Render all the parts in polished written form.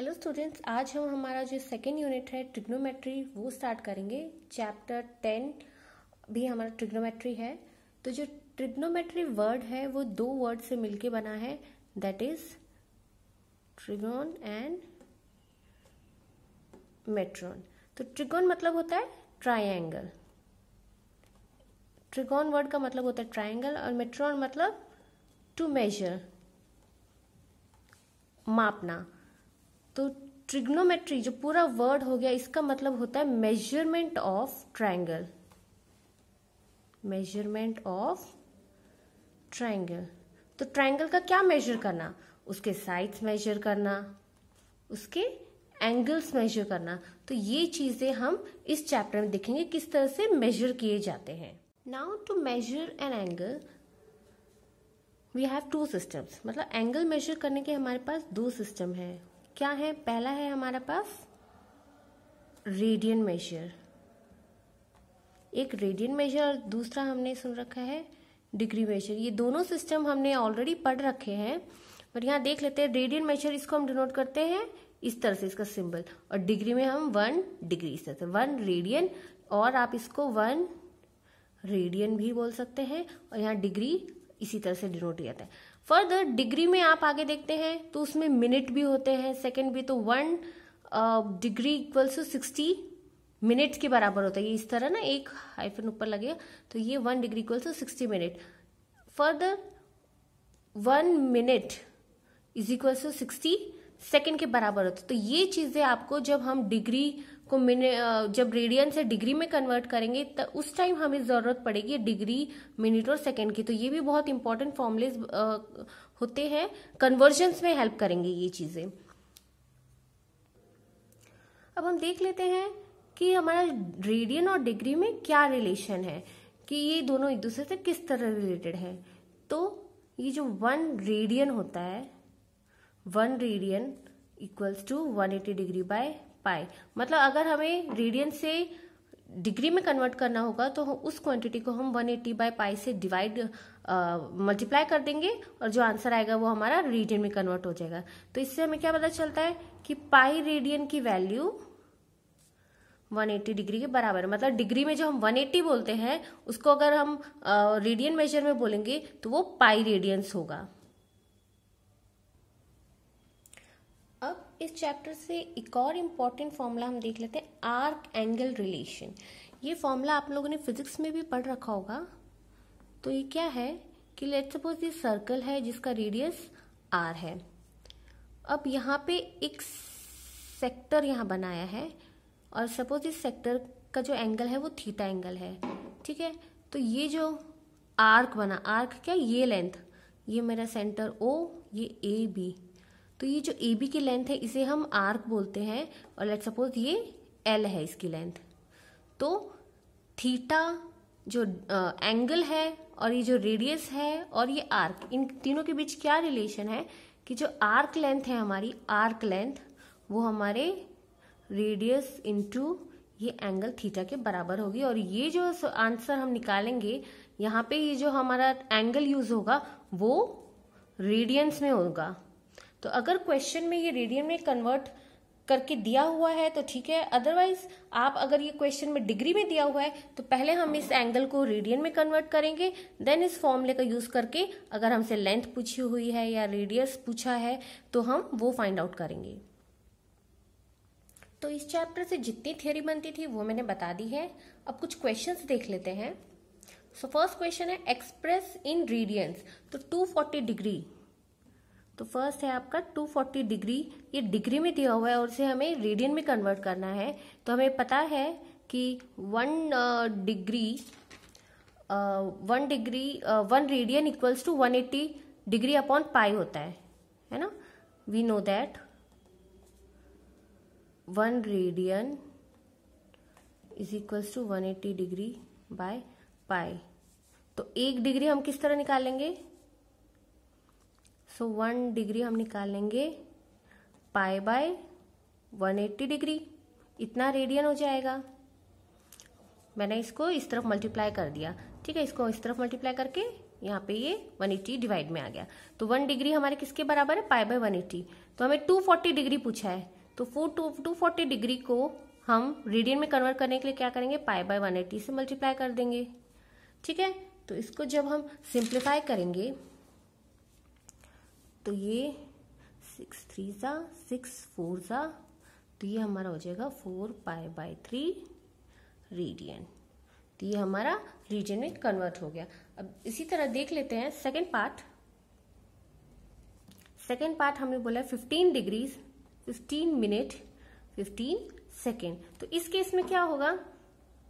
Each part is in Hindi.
हेलो स्टूडेंट्स, आज हम हमारा जो सेकेंड यूनिट है ट्रिग्नोमेट्री वो स्टार्ट करेंगे। चैप्टर 10 भी हमारा ट्रिग्नोमेट्री है। तो जो ट्रिग्नोमेट्री वर्ड है वो दो वर्ड से मिलके बना है, दैट इज ट्रिगोन एंड मेट्रॉन। तो ट्रिगोन मतलब होता है ट्रायंगल, ट्रिगोन वर्ड का मतलब होता है ट्रायंगल, और मेट्रॉन मतलब टू मेजर, मापना। तो ट्रिग्नोमेट्री जो पूरा वर्ड हो गया, इसका मतलब होता है measurement of triangle, measurement of triangle. तो ट्रायंगल का क्या मेजर करना? उसके साइड्स मेजर करना, उसके एंगल्स मेजर करना। तो ये चीजें हम इस चैप्टर में देखेंगे किस तरह से मेजर किए जाते हैं। Now to measure an angle we have two systems. मतलब एंगल मेजर करने के हमारे पास दो सिस्टम है। क्या है? पहला है हमारे पास रेडियन मेजर, एक रेडियन मेजर, और दूसरा हमने सुन रखा है डिग्री मेजर। ये दोनों सिस्टम हमने ऑलरेडी पढ़ रखे हैं, पर यहाँ देख लेते हैं। रेडियन मेजर इसको हम डिनोट करते हैं इस तरह से, इसका सिंबल, और डिग्री में हम 1 डिग्री, इस तरह से 1 रेडियन, और आप इसको 1 रेडियन भी बोल सकते हैं, और यहाँ डिग्री इसी तरह से डिनोट किया जाता है। फर्दर डिग्री में आप आगे देखते हैं तो उसमें मिनट भी होते हैं, सेकंड भी। तो 1 डिग्री इक्वल्स टू 60 मिनट्स के बराबर होता है। ये इस तरह ना एक हाइफन ऊपर लगेगा, तो ये 1 degree equals to 60 minute. Further 1 minute is equals to 60 second के बराबर होता है। तो ये चीजें आपको जब हम डिग्री को जब रेडियन से डिग्री में कन्वर्ट करेंगे तो उस टाइम हमें जरूरत पड़ेगी डिग्री, मिनट और सेकेंड की। तो ये भी बहुत इंपॉर्टेंट फॉर्मूलेज होते हैं, कन्वर्जन्स में हेल्प करेंगे ये चीजें। अब हम देख लेते हैं कि हमारा रेडियन और डिग्री में क्या रिलेशन है, कि ये दोनों एक दूसरे से किस तरह रिलेटेड है। तो ये जो 1 रेडियन होता है, 1 radian equals to 180 degree by pi. मतलब अगर हमें रेडियन से डिग्री में कन्वर्ट करना होगा तो उस क्वांटिटी को हम 180 बाय पाई से डिवाइड मल्टीप्लाई कर देंगे, और जो आंसर आएगा वो हमारा रेडियन में कन्वर्ट हो जाएगा। तो इससे हमें क्या पता चलता है कि पाई रेडियन की वैल्यू 180 डिग्री के बराबर है। मतलब डिग्री में जो हम 180 बोलते हैं उसको अगर हम रेडियन मेजर में बोलेंगे तो वो पाई रेडियंस होगा। अब इस चैप्टर से एक और इम्पॉर्टेंट फॉर्मूला हम देख लेते हैं, आर्क एंगल रिलेशन। ये फॉर्मूला आप लोगों ने फिजिक्स में भी पढ़ रखा होगा। तो ये क्या है कि लेट्स सपोज ये सर्कल है जिसका रेडियस r है। अब यहाँ पे एक सेक्टर यहाँ बनाया है, और सपोज इस सेक्टर का जो एंगल है वो थीटा एंगल है, ठीक है। तो ये जो आर्क बना, आर्क क्या, ये लेंथ, ये मेरा सेंटर O, ये AB, तो ये जो AB की लेंथ है इसे हम आर्क बोलते हैं, और लेट्स सपोज ये L है इसकी लेंथ। तो थीटा जो एंगल है, और ये जो रेडियस है, और ये आर्क, इन तीनों के बीच क्या रिलेशन है कि जो आर्क लेंथ है हमारी, आर्क लेंथ, वो हमारे रेडियस इनटू ये एंगल थीटा के बराबर होगी। और ये जो आंसर हम निकालेंगे यहाँ पे, ये जो हमारा एंगल यूज होगा वो रेडियंस में होगा। तो अगर क्वेश्चन में ये रेडियन में कन्वर्ट करके दिया हुआ है तो ठीक है, अदरवाइज आप अगर ये क्वेश्चन में डिग्री में दिया हुआ है तो पहले हम इस एंगल को रेडियन में कन्वर्ट करेंगे, देन इस फॉर्मूले का यूज करके अगर हमसे लेंथ पूछी हुई है या रेडियस पूछा है तो हम वो फाइंड आउट करेंगे। तो इस चैप्टर से जितनी थ्योरी बनती थी वो मैंने बता दी है। अब कुछ क्वेश्चंस देख लेते हैं। सो फर्स्ट क्वेश्चन है एक्सप्रेस इन रेडियंस। तो 240 डिग्री, तो फर्स्ट है आपका 240 डिग्री, ये डिग्री में दिया हुआ है और इसे हमें रेडियन में कन्वर्ट करना है। तो हमें पता है कि 1 radian equals to 180 degree upon pi होता है ना। We know that 1 radian is equals to 180 degree by pi. तो 1 डिग्री हम किस तरह निकालेंगे? सो 1 डिग्री हम निकालेंगे पाई बाय 180 डिग्री, इतना रेडियन हो जाएगा। मैंने इसको इस तरफ मल्टीप्लाई कर दिया, ठीक है। इसको इस तरफ मल्टीप्लाई करके यहाँ पे ये 180 डिवाइड में आ गया। तो 1 डिग्री हमारे किसके बराबर है? Pi by 180। तो हमें 240 डिग्री पूछा है, तो 240 डिग्री को हम रेडियन में कन्वर्ट करने के लिए क्या करेंगे, पाई बाय 180 से मल्टीप्लाई कर देंगे। ठीक है, तो इसको जब हम सिंप्लीफाई करेंगे तो ये 6 3 जा 6 4 जा, तो ये हमारा हो जाएगा 4 पाई बाय 3 रेडियन। तो ये हमारा रीजन में कन्वर्ट हो गया। अब इसी तरह देख लेते हैं सेकेंड पार्ट। सेकेंड पार्ट हमने बोला 15 डिग्रीज 15 मिनट 15 सेकेंड। तो इस केस में क्या होगा,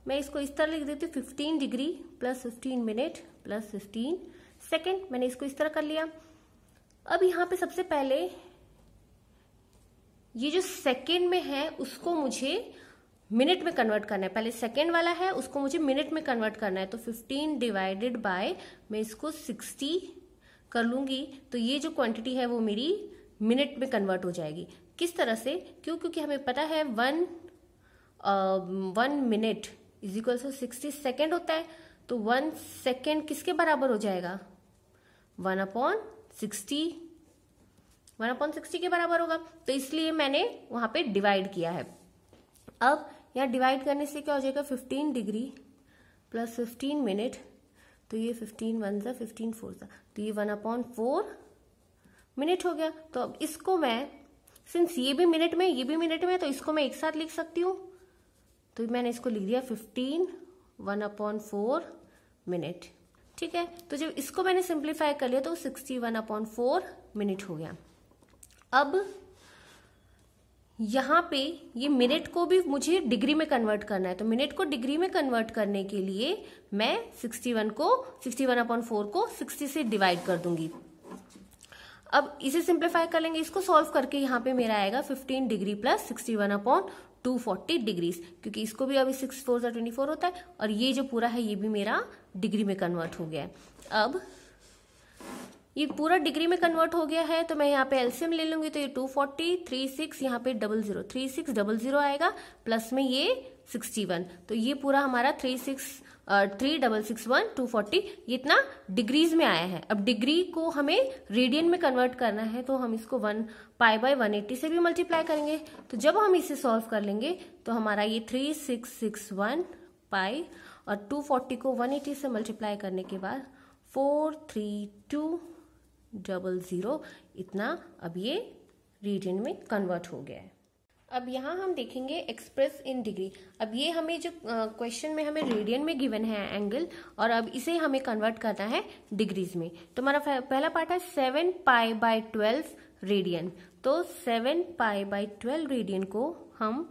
मैं इसको इस तरह लिख देती हूँ 15 degree plus 15 minute plus 15 second. मैंने इसको इस तरह कर लिया। अब यहाँ पे सबसे पहले ये जो सेकेंड में है उसको मुझे मिनट में कन्वर्ट करना है। पहले सेकेंड वाला है उसको मुझे मिनट में कन्वर्ट करना है, तो 15 डिवाइडेड बाय मैं इसको 60 कर लूंगी, तो ये जो क्वांटिटी है वो मेरी मिनट में कन्वर्ट हो जाएगी। किस तरह से, क्योंकि हमें पता है 1 minute is equal to 60 second होता है, तो 1 सेकेंड किसके बराबर हो जाएगा, 1/60 के बराबर होगा। तो इसलिए मैंने वहां पे डिवाइड किया है। अब यहाँ डिवाइड करने से क्या हो जाएगा, 15 डिग्री प्लस 15 मिनट, तो ये 15 1 जा 15 4 जा, तो ये 1/4 मिनट हो गया। तो अब इसको मैं, सिंस ये भी मिनट में ये भी मिनट में, तो इसको मैं एक साथ लिख सकती हूँ। तो मैंने इसको लिख दिया 15 1/4 मिनट। ठीक है, तो जब इसको मैंने सिंप्लीफाई कर लिया तो 60 1/4 मिनट हो गया। अब यहाँ पे ये मिनट को भी मुझे डिग्री में कन्वर्ट करना है, तो मिनट को डिग्री में कन्वर्ट करने के लिए मैं 61/4 को 60 से डिवाइड कर दूंगी। अब इसे सिंप्लीफाई कर लेंगे, इसको सॉल्व करके यहाँ पे मेरा आएगा 15 डिग्री प्लस 61/240 डिग्रीज, क्योंकि इसको भी अभी 6 4 जा 24 होता है, और ये जो पूरा है ये भी मेरा डिग्री में कन्वर्ट हो गया है। अब ये पूरा डिग्री में कन्वर्ट हो गया है, तो मैं यहाँ पे एलसीएम ले लूंगी, तो ये 240 36 यहाँ पे 00 3600 आएगा, प्लस में ये 61, तो ये पूरा हमारा 3661 240 ये इतना डिग्रीज में आया है। अब डिग्री को हमें रेडियन में कन्वर्ट करना है, तो हम इसको 1 पाई बाय 180 से भी मल्टीप्लाई करेंगे। तो जब हम इसे सॉल्व कर लेंगे तो हमारा ये 3661 पाई और 240 को 180 से मल्टीप्लाई करने के बाद 43200 इतना अब ये रेडियन में कन्वर्ट हो गया है। अब यहाँ हम देखेंगे एक्सप्रेस इन डिग्री। अब ये हमें जो क्वेश्चन में हमें रेडियन में गिवन है एंगल, और अब इसे हमें कन्वर्ट करना है डिग्रीज में। तो हमारा पहला पार्ट है 7 पाई बाय 12 रेडियन। तो 7 पाई बाय 12 रेडियन को हम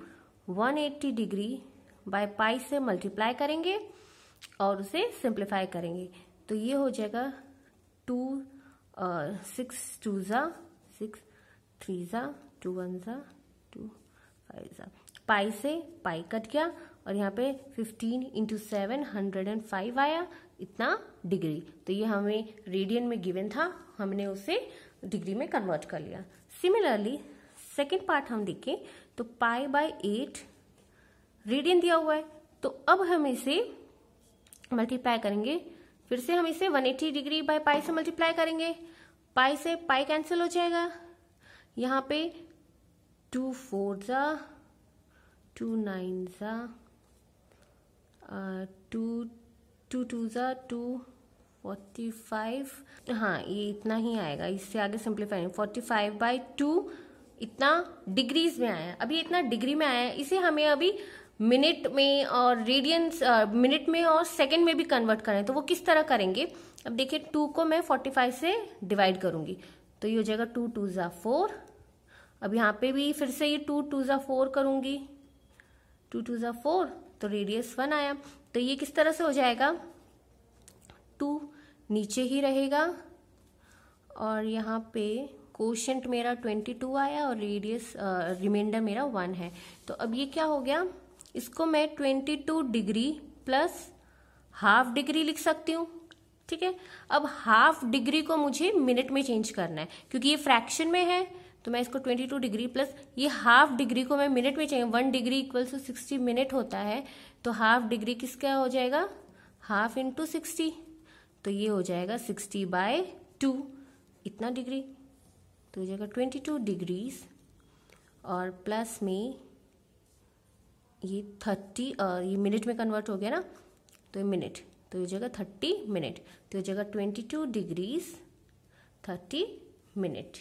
180 डिग्री बाय पाई से मल्टीप्लाई करेंगे और उसे सिंप्लीफाई करेंगे। तो ये हो जाएगा 6 2 जा 6 3 जा 2 1 जा 2 5 जा, पाई से पाई कट गया और यहाँ पे 15 इंटू 7 105 आया इतना डिग्री। तो ये हमें रेडियन में गिवन था, हमने उसे डिग्री में कन्वर्ट कर लिया। सिमिलरली सेकेंड पार्ट हम देखें तो पाई बाय 8 रेडियन दिया हुआ है, तो अब हम इसे मल्टीप्लाई करेंगे। फिर से हम इसे 180 डिग्री बाय पाई से मल्टीप्लाई करेंगे। पाई से पाई कैंसिल हो जाएगा, यहाँ पे 2 4 जा 2 9 जा 2 2 जा 2 45, हाँ ये इतना ही आएगा, इससे आगे सिंप्लीफाई 45 बाय 2 इतना डिग्रीज में आया। अभी इतना डिग्री में आया है, इसे हमें अभी मिनट में और रेडियंस मिनट में और सेकंड में भी कन्वर्ट करें, तो वो किस तरह करेंगे। अब देखिए 2 को मैं 45 से डिवाइड करूंगी, तो ये हो जाएगा 2 2 जा 4। अब यहाँ पे भी फिर से ये 2 2 जा 4 करूंगी, 2 2 जा 4, तो रेडियस 1 आया। तो ये किस तरह से हो जाएगा, 2 नीचे ही रहेगा और यहाँ पे कोशेंट मेरा 22 आया और रेडियस रिमाइंडर मेरा 1 है। तो अब ये क्या हो गया, इसको मैं 22 डिग्री प्लस हाफ डिग्री लिख सकती हूँ। ठीक है, अब हाफ डिग्री को मुझे मिनट में चेंज करना है, क्योंकि ये फ्रैक्शन में है, तो मैं इसको 22 डिग्री प्लस ये हाफ डिग्री को मैं मिनट में change, 1 degree equal to 60 minute होता है, तो हाफ डिग्री किसका हो जाएगा, हाफ इंटू 60, तो ये हो जाएगा 60 बाय 2 इतना डिग्री। तो हो जाएगा 22 डिग्रीज और प्लस में ये 30 ये मिनट में कन्वर्ट हो गया ना, तो ये मिनट, तो हो जाएगा 30 मिनट, तो हो जाएगा 22 डिग्रीज 30 मिनट।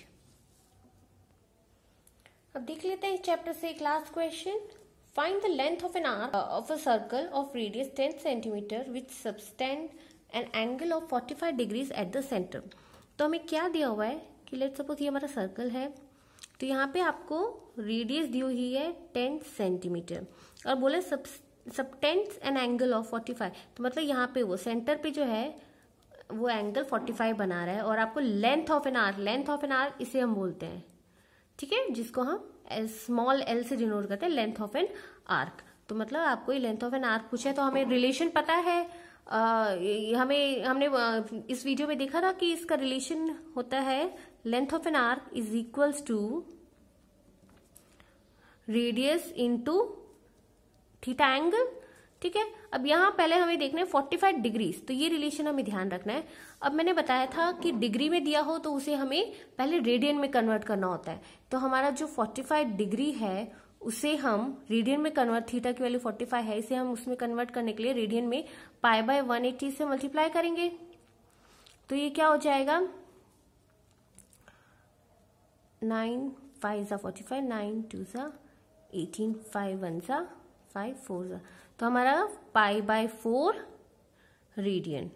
अब देख लेते हैं इस चैप्टर से एक last question. Find the length of an arc of a circle of radius 10 centimetre which subtend an angle of 45 degrees at the centre. तो हमें क्या दिया हुआ है कि लेट सपोज ये हमारा सर्कल है, तो यहाँ पे आपको रेडियस दी हुई है 10 सेंटीमीटर और बोले सबटेंड्स एन एंगल ऑफ 45, तो मतलब यहाँ पे वो सेंटर पे जो है वो एंगल 45 बना रहा है और आपको लेंथ ऑफ एन आर्क इसे हम बोलते हैं, ठीक है, जिसको हम स्मॉल एल से डिनोट करते हैं लेंथ ऑफ एन आर्क। तो मतलब आपको ये लेंथ ऑफ एन आर्क पूछा है, तो हमें रिलेशन पता है, हमने इस वीडियो में देखा था कि इसका रिलेशन होता है length of an arc is equals to radius into theta angle, ठीक है। अब यहाँ पहले हमें देखना है 45 डिग्रीज, तो ये रिलेशन हमें ध्यान रखना है। अब मैंने बताया था कि डिग्री में दिया हो तो उसे हमें पहले रेडियन में कन्वर्ट करना होता है, तो हमारा जो 45 डिग्री है उसे हम रेडियन में कन्वर्ट, थीटा की वैल्यू 45 है, इसे हम उसमें कन्वर्ट करने के लिए रेडियन में पाई बाय 180 से मल्टीप्लाई करेंगे, तो ये क्या हो जाएगा 9 5 45, 9 2 18, 5 1 5 4, तो हमारा पाई बाय 4 रेडियन,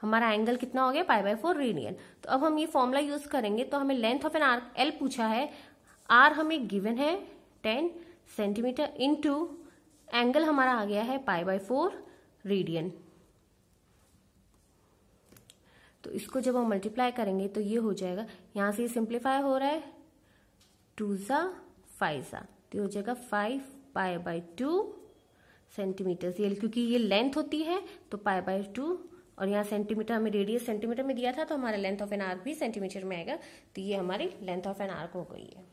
हमारा एंगल कितना हो गया पाई बाय 4 रेडियन। तो अब हम ये फॉर्मूला यूज करेंगे, तो हमें length of an arc L पूछा है, आर हमें गिवन है 10 सेंटीमीटर इनटू एंगल हमारा आ गया है पाई बाय 4 रेडियन। तो इसको जब हम मल्टीप्लाई करेंगे तो ये हो जाएगा, यहां से ये सिंप्लीफाई हो रहा है 2 5, तो हो जाएगा 5 पाई बाय 2 सेंटीमीटर, ये क्योंकि ये लेंथ होती है तो पाई बाय 2, और यहाँ सेंटीमीटर हमें रेडियस सेंटीमीटर में दिया था, तो हमारा लेंथ ऑफ एन आर्क भी सेंटीमीटर में आएगा, तो ये हमारी लेंथ ऑफ एन आर्क हो गई है।